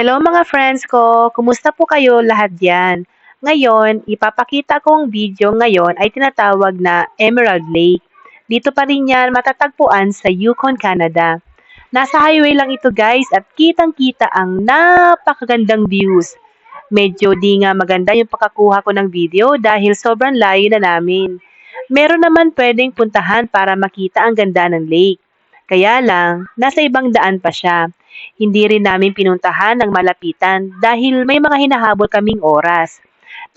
Hello mga friends ko, kumusta po kayo lahat diyan? Ngayon, ipapakita kong video ngayon ay tinatawag na Emerald Lake. Dito pa rin yan matatagpuan sa Yukon, Canada. Nasa highway lang ito guys at kitang-kita ang napakagandang views. Medyo di nga maganda yung pagkakuha ko ng video dahil sobrang layo na namin. Meron naman pwedeng puntahan para makita ang ganda ng lake. Kaya lang, nasa ibang daan pa siya. Hindi rin namin pinuntahan ng malapitan dahil may mga hinahabol kaming oras.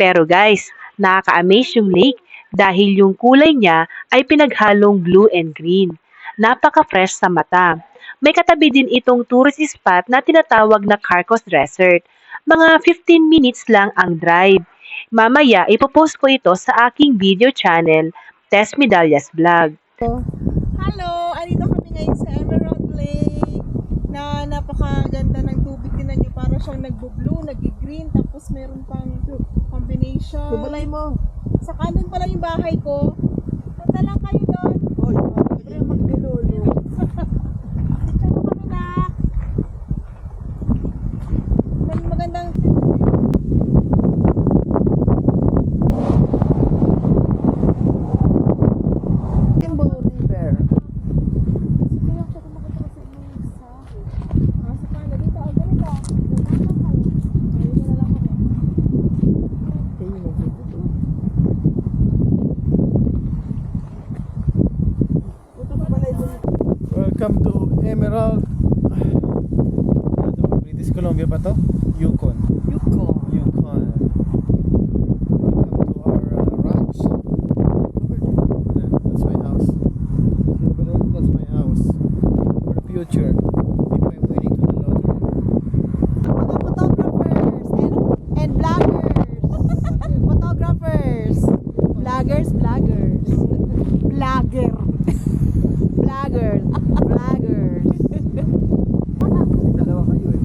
Pero guys, nakaka-amaze yung lake dahil yung kulay niya ay pinaghalong blue and green. Napaka-fresh sa mata. May katabi din itong tourist spot na tinatawag na Carcos Desert. Mga 15 minutes lang ang drive. Mamaya, ipopost ko ito sa aking video channel, Tess Medallas Vlog. Hello! Andito kami ngayon sa Emerald Lake na napakaganda ng tubig. Tingnan nyo, para siyang nagbo-blue, nag-green, tapos meron pang combination. Subalay mo. Sa kanan pala yung bahay ko. Punta lang kayo doon. Oy, pre maglilolo. Dito mo kami na. Magandang Timbo River. kaya siya kumakatara sa inyo isa. Sa kanan, dito. Ganito. Ayun na lang kami. Ayun, nandito. Punta pa pala ito. Welcome to Emerald. British Columbia ba to? Yukon. Yukon. Yukon. Welcome to our ranch. That's my house. That's my house. For the future. If I'm waiting to the lottery. Mga photographers and vloggers. Photographers. Vloggers. Vlogger. Vloggers. Dalawa kayo eh.